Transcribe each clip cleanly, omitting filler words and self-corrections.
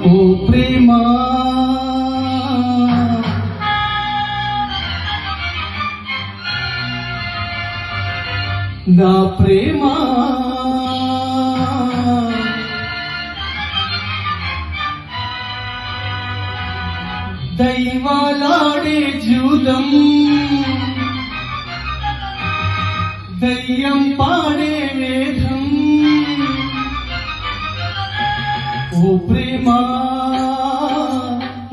ఓ ప్రేమా నా ప్రేమా దైవాలాడే జూదం దయ్యం పాడే వేదం ఓ ప్రేమా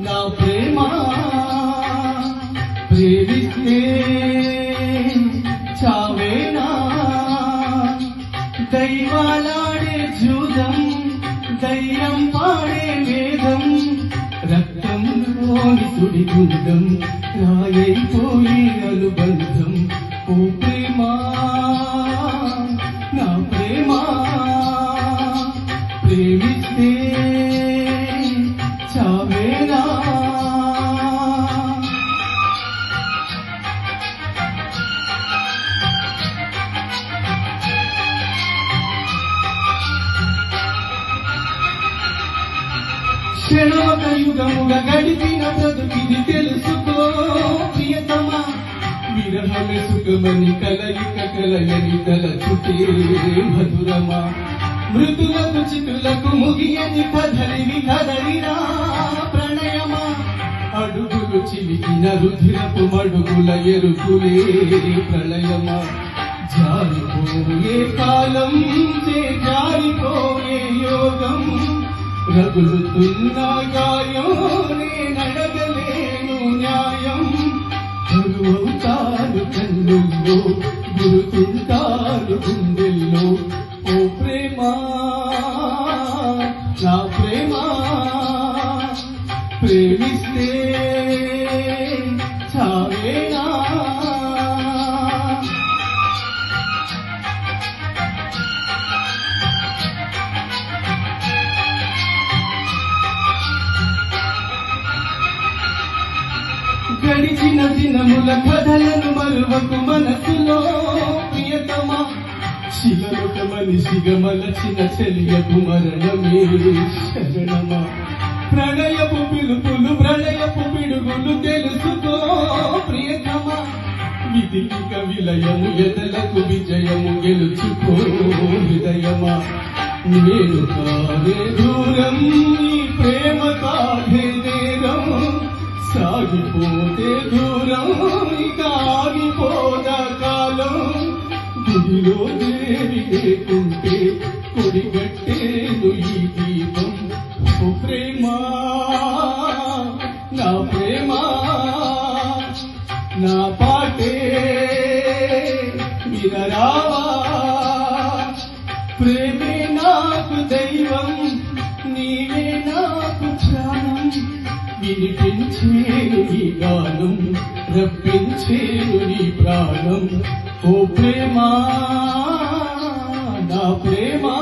నా ప్రేమా ప్రేమిస్తే చావేనా దైవాలాడే జూదం దయ్యం పాడే వేదం రక్తంలోని తుడి గుండం రాయైపోయి అనుబంధం ఓ ప్రేమా నా ప్రేమా ప్రేమిస్తే చావేనా క్షణమొక యుగముగా గడిపిన బ్రతుకిది తెలుసుకో ప్రియతమా విరహమే సుఖమని కలయిక కలయని తలచుటే మధురమా మృతులకు చితులకు ముగియని కదలివి కదలిరా ప్రణయమా అడుగులు చిలికిన రుధిరపు మడుగుల ఎరుకులే ప్రళయమా జారిపోయే కాలం జారిపోయే యోగం రగులుతున్న గాయం నేనడగలేను న్యాయం గురువుతాను కన్నుల్లో గురుతుంటాను గుండెల్లో ఓ ప్రేమా నా ప్రేమా ప్రేమిస్తే చావేనా గడిచిన దినముల కథలను మరువకు మనసులో ప్రియతమా శిలొక మనిషిగా మలచిన చెలియకు మరణమే శరణమా ప్రణయపు పిలుపులు ప్రళయపు పిడుగులు తెలుసుకో ప్రియతమా విధిక విలయము ఎదలకు విజయము గెలుచుకో హృదయమా నేను కాదే దూరం నీ ప్రేమ కాదే నేరం సాగిపోతే దూరం కాగిపోదా కాలం గుడిలో దేవి లేకుంటే కొడిగట్టేను ఈ దీపం ఓ ప్రేమా నా ప్రేమా నా పాటే వినరావా ప్రేమే నాకు దైవం నీవే నాకు ప్రాణం వినిపించేను నీ గానం రప్పించేను నీ ప్రాణం ఓ ప్రేమా నా ప్రేమా